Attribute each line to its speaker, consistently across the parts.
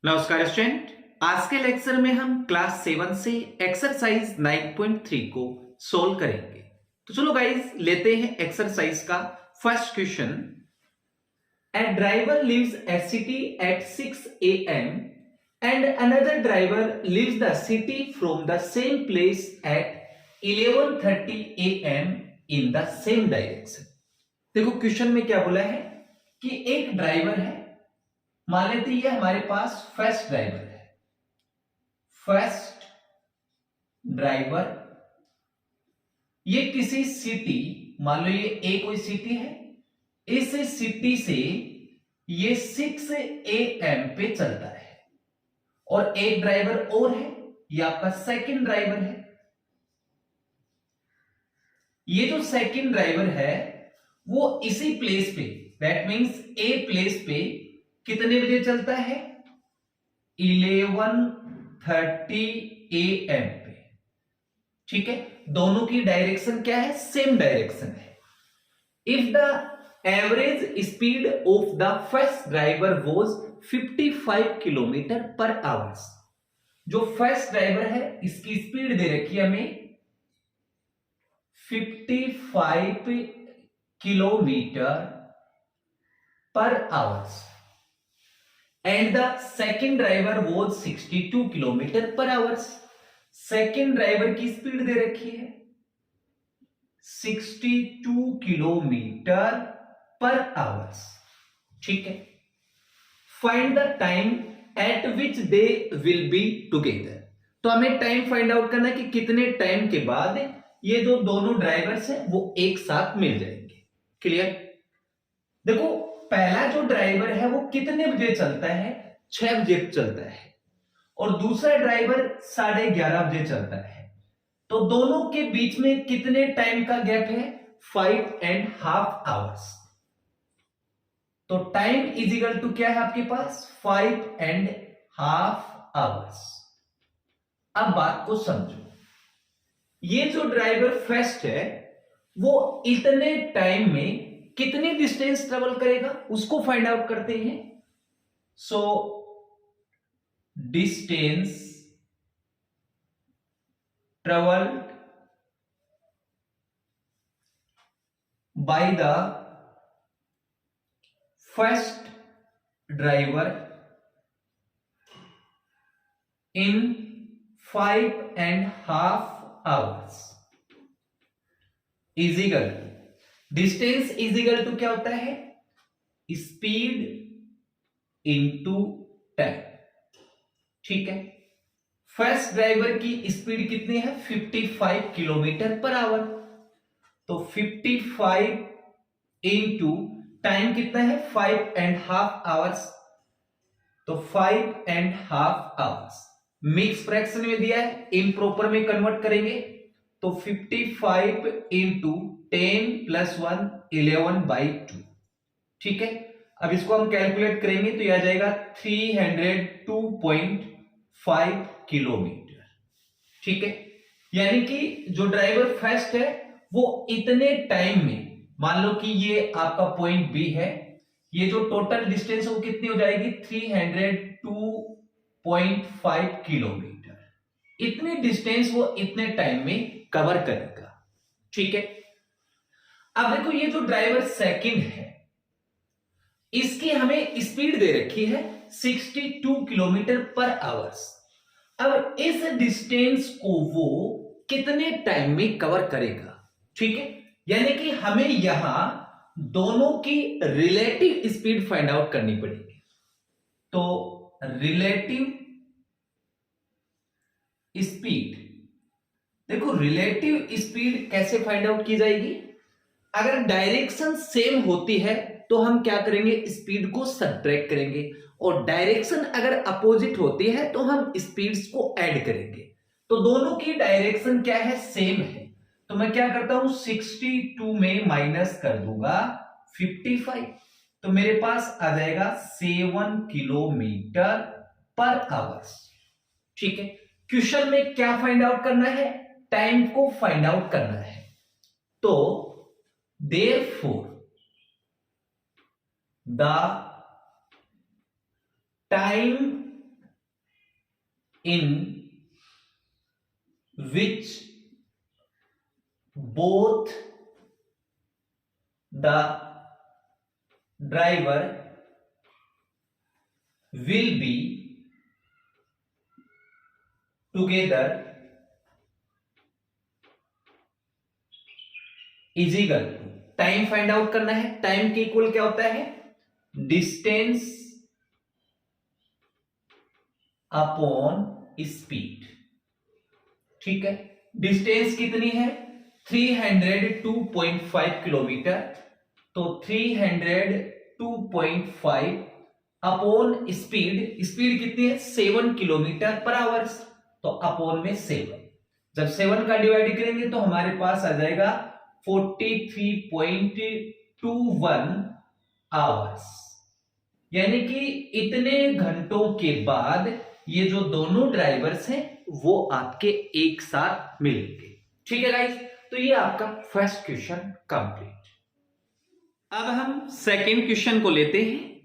Speaker 1: नमस्कार स्टूडेंट। आज के लेक्चर में हम क्लास 7 से एक्सरसाइज 9.3 को सोल्व करेंगे। तो चलो गाइस लेते हैं एक्सरसाइज का first question. A driver leaves a city at 6 AM and another driver leaves the city from the same place at 11:30 AM in the same direction. देखो क्वेश्चन में क्या बोला है कि एक ड्राइवर है, मान लेते ये हमारे पास फर्स्ट ड्राइवर है। फर्स्ट ड्राइवर ये किसी सिटी, मान लो ये ए कोई सिटी है, इस सिटी से ये 6 AM पे चलता है और एक ड्राइवर और है, ये आपका सेकंड ड्राइवर है। ये जो सेकंड ड्राइवर है वो इसी प्लेस पे, दैट मींस ए प्लेस पे कितने बजे चलता है? 11:30 AM पे। ठीक है, दोनों की डायरेक्शन क्या है? सेम डायरेक्शन है। If the average speed of the first driver was 55 kilometre per hours. जो फर्स्ट ड्राइवर है इसकी स्पीड दे रखी है हमें 55 kilometre per hours and the second driver was 62 kilometre per hours. Second driver की स्पीड दे रखी है 62 किलोमीटर पर आवर्स। ठीक है, find the time eight which they will be together. तो हमें टाइम फाइंड आउट करना है कि कितने टाइम के बाद ये जो दोनों ड्राइवर्स हैं वो एक साथ मिल जाएंगे। क्लियर? देखो पहला जो ड्राइवर है वो कितने बजे चलता है? 6 बजे चलता है और दूसरा ड्राइवर 11:30 बजे चलता है। तो दोनों के बीच में कितने टाइम का गैप है? 5.5 आवर्स। तो टाइम इज इक्वल टू क्या है आपके पास? 5.5 आवर्स। अब बात को समझो, ये जो ड्राइवर फर्स्ट है वो इतने टाइम में कितनी डिस्टेंस ट्रेवल करेगा उसको फाइंड आउट करते हैं। So distance travelled by the first driver in 5.5 hours is equal, distance is equal to क्या होता है? Speed into time. ठीक है, फर्स्ट ड्राइवर की स्पीड कितनी है? 55 किलोमीटर पर आवर। तो 55 इनटू टाइम कितना है? 5.5 आवर्स। तो 5.5 आवर्स मिक्स फ्रैक्शन में दिया है, इम्प्रॉपर में कन्वर्ट करेंगे तो 55 इंटू 10 + 1 11/2। ठीक है, अब इसको हम कैलकुलेट करेंगे तो यह आ जाएगा 302.5 किलोमीटर। ठीक है, यानी कि जो ड्राइवर फर्स्ट है वो इतने टाइम में, मान लो कि ये आपका पॉइंट बी है, ये जो टोटल डिस्टेंस है वो कितनी हो जाएगी? 302.5 किलोमीटर। इतनी डिस्टेंस वो इतने टाइम में कवर करेगा। ठीक है, अब देखो ये जो ड्राइवर सेकंड है इसकी हमें स्पीड दे रखी है 62 किलोमीटर पर आवर्स। अब इस डिस्टेंस को वो कितने टाइम में कवर करेगा? ठीक है, यानी कि हमें यहां दोनों की रिलेटिव स्पीड फाइंड आउट करनी पड़ेगी। तो रिलेटिव स्पीड, देखो रिलेटिव स्पीड कैसे फाइंड आउट की जाएगी? अगर डायरेक्शन सेम होती है तो हम क्या करेंगे? स्पीड को सब्ट्रैक्ट करेंगे, और डायरेक्शन अगर अपोजिट होती है तो हम स्पीड्स को ऐड करेंगे। तो दोनों की डायरेक्शन क्या है? सेम है। तो मैं क्या करता हूं? 62 में माइनस कर दूंगा 55, तो मेरे पास आ जाएगा 7 किलोमीटर पर आवर्स। ठीक है, क्वेश्चन में क्या फाइंड आउट करना है? टाइम को फाइंड आउट करना है। तो therefore the time in which both the driver will be together is equal to, time find out करना है, टाइम के इक्वल क्या होता है, डिस्टेंस अपॉन स्पीड। ठीक है, डिस्टेंस कितनी है, 302.5 किलोमीटर, तो 302.5 अपॉन स्पीड, स्पीड कितनी है 7 किलोमीटर पर आवर्स, तो अपॉन में 7, जब 7 का डिवाइड करेंगे तो हमारे पास आ जाएगा 43.21 आवर्स, यानी कि इतने घंटों के बाद ये जो दोनों ड्राइवर्स हैं वो आपके एक साथ मिलेंगे। ठीक है गाइस, तो ये आपका फर्स्ट क्वेश्चन कंप्लीट। अब हम सेकंड क्वेश्चन को लेते हैं।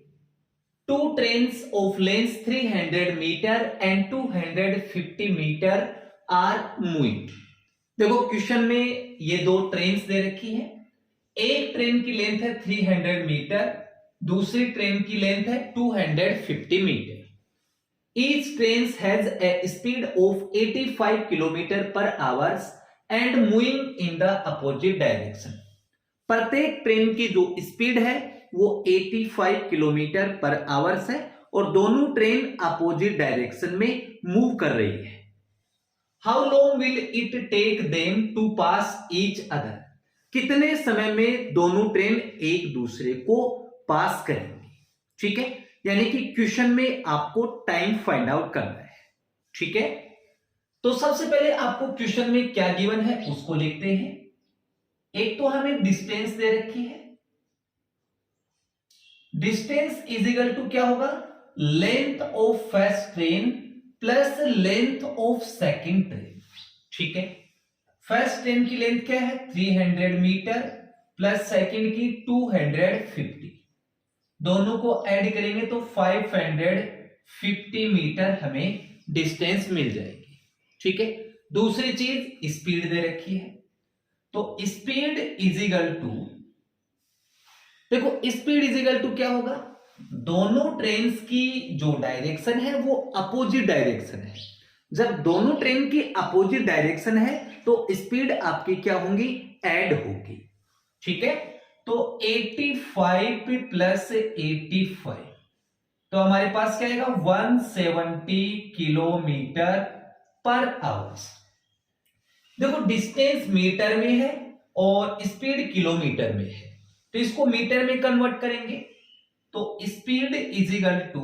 Speaker 1: Two trains of length 300 metre and 250 metre are moving. देखो क्वेश्चन में ये दो ट्रेन्स दे रखी है, एक ट्रेन की लेंथ है 300 मीटर, दूसरी ट्रेन की लेंथ है 250 मीटर। Each train has a speed of 85 kilometre per hours and moving in the opposite direction. प्रत्येक ट्रेन की जो स्पीड है वो 85 किलोमीटर पर आवर्स है और दोनों ट्रेन अपोजिट डायरेक्शन में मूव कर रही है। How long will it take them to pass each other. कितने समय में दोनों ट्रेन एक दूसरे को पास करेंगे। ठीक है, यानी कि क्वेश्चन में आपको टाइम फाइंड आउट करना है। ठीक है, तो सबसे पहले आपको क्वेश्चन में क्या गिवन है उसको लिखते हैं। एक तो हमें डिस्टेंस दे रखी है, डिस्टेंस इज इक्वल टू क्या होगा, length of first train plus length of second train. ठीक है, फर्स्ट ट्रेन की लेंथ क्या है 300 मीटर प्लस सेकंड की 250, दोनों को ऐड करेंगे तो 550 मीटर हमें डिस्टेंस मिल जाएगी। ठीक है, दूसरी चीज स्पीड दे रखी है, तो स्पीड इज इक्वल टू, देखो स्पीड इज इक्वल टू क्या होगा, दोनों ट्रेन्स की जो डायरेक्शन है वो अपोजिट डायरेक्शन है। जब दोनों ट्रेन की अपोजिट डायरेक्शन है तो स्पीड आपकी क्या होंगी, ऐड होगी। ठीक है, तो 85 प्लस 85, तो हमारे पास क्या आएगा 170 किलोमीटर पर आवर्स। देखो डिस्टेंस मीटर में है और स्पीड किलोमीटर में है, तो इसको मीटर में कन्वर्ट करेंगे तो स्पीड इज इक्वल टू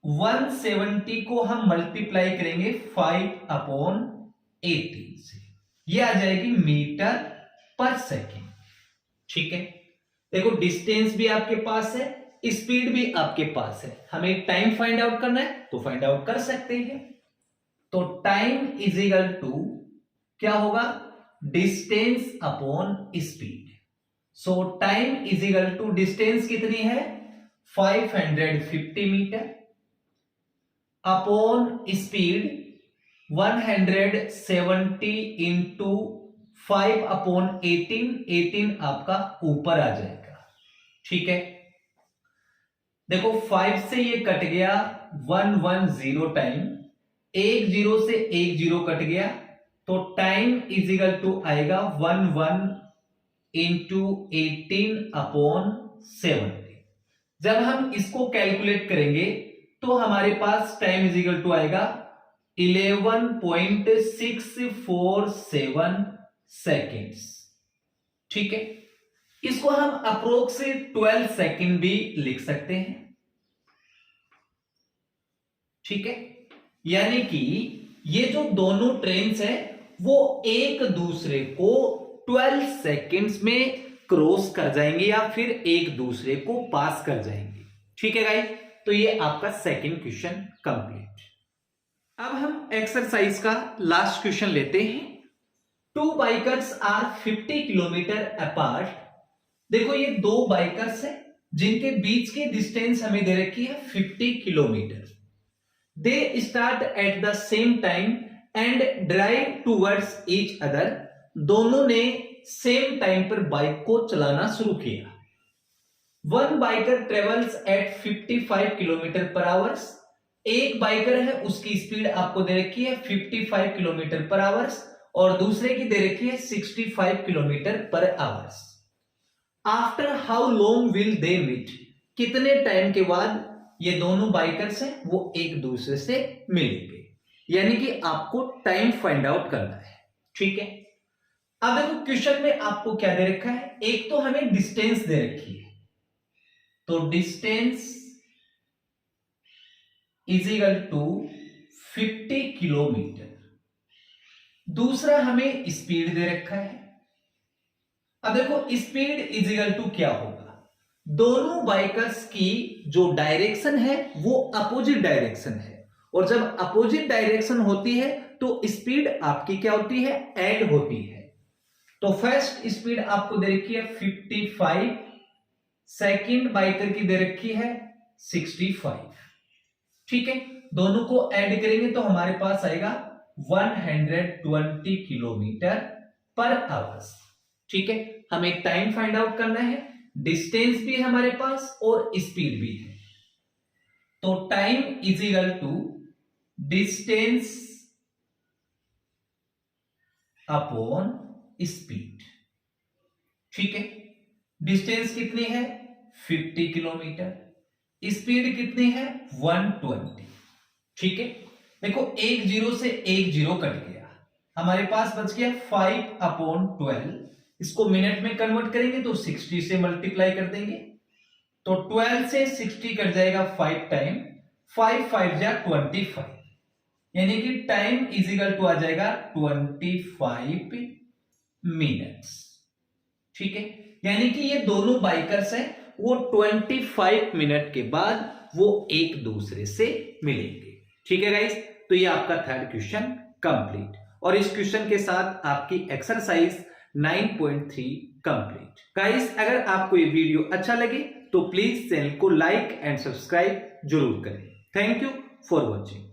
Speaker 1: 170 को हम मल्टीप्लाई करेंगे 5/18 से, ये आ जाएगी मीटर पर सेकेंड। ठीक है, देखो डिस्टेंस भी आपके पास है, स्पीड भी आपके पास है, हमें टाइम फाइंड आउट करना है तो फाइंड आउट कर सकते हैं। तो टाइम इज इक्वल टू क्या होगा, distance upon speed. So time is equal to distance कितनी है 550 मीटर अपॉन स्पीड 170 इंटू 5/18, 18 आपका ऊपर आ जाएगा। ठीक है, देखो 5 से ये कट गया 110 टाइम, 1 0 से 1 0 कट गया, तो टाइम इज इक्वल टू आएगा 11 इंटू 18/70। जब हम इसको कैलकुलेट करेंगे तो हमारे पास टाइम इज इक्वल टू आएगा 11.647 सेकेंड्स। ठीक है, इसको हम अप्रोक्स 12 सेकेंड भी लिख सकते हैं। ठीक है, यानी कि ये जो दोनों ट्रेन्स हैं वो एक दूसरे को 12 सेकेंड्स में क्रॉस कर जाएंगे या फिर एक दूसरे को पास कर जाएंगे। ठीक है गाइस, तो ये आपका सेकंड क्वेश्चन कंप्लीट। अब हम एक्सरसाइज का लास्ट क्वेश्चन लेते हैं। Two bikers are 50 kilometre apart. देखो ये दो बाइकर्स हैं जिनके बीच की डिस्टेंस हमें दे रखी है 50 kilometre. They start at the same time and drive towards each other. दोनों ने सेम टाइम पर बाइक को चलाना शुरू किया। One biker travels eight 55 kilometre per hours. एक बाइकर है, उसकी स्पीड आपको दे रखी है 55 किलोमीटर पर आवर्स और दूसरे की दे रखी है 65 kilometre per hours. After how long will they meet? कितने टाइम के बाद ये दोनों बाइकर्स हैं वो एक दूसरे से मिलेंगे, यानी कि आपको टाइम फाइंड आउट करना है। ठीक है, अब देखो क्वेश्चन में आपको क्या दे रखा है, एक तो हमें डिस्टेंस दे रखी है, तो distance is equal to 50 kilometre. दूसरा हमें स्पीड दे रखा है। अब देखो स्पीड इज इक्वल टू क्या होगा, दोनों बाइकर्स की जो डायरेक्शन है वो अपोजिट डायरेक्शन है, और जब अपोजिट डायरेक्शन होती है तो स्पीड आपकी क्या होती है, ऐड होती है। तो फर्स्ट स्पीड आपको दे रखी है 55, सेकंड बाइकर की दे रखी है 65। ठीक है, दोनों को ऐड करेंगे तो हमारे पास आएगा 120 किलोमीटर पर आवर्स। ठीक है, हमें टाइम फाइंड आउट करना है, डिस्टेंस भी है हमारे पास और स्पीड भी है। तो time is equal to distance upon speed. ठीक है, डिस्टेंस कितनी है 50 किलोमीटर, स्पीड कितनी है 120। ठीक है, देखो एक जीरो से एक जीरो कट गया, हमारे पास बच गया 5/12। इसको मिनट में कन्वर्ट करेंगे तो 60 से मल्टीप्लाई कर देंगे, तो 12 से 60 कट जाएगा 5 टाइम, 5 5 जा 25, यानी कि टाइम इज इक्वल टू आ जाएगा 25 मिनट्स। ठीक है, यानी कि ये दोनों बाइकर्स हैं वो 25 मिनट के बाद वो एक दूसरे से मिलेंगे। ठीक है गाइस, तो ये आपका थर्ड क्वेश्चन कंप्लीट, और इस क्वेश्चन के साथ आपकी एक्सरसाइज 9.3 कंप्लीट। गाइस, अगर आपको ये वीडियो अच्छा लगे तो प्लीज चैनल को लाइक एंड सब्सक्राइब जरूर करें। Thank you for watching.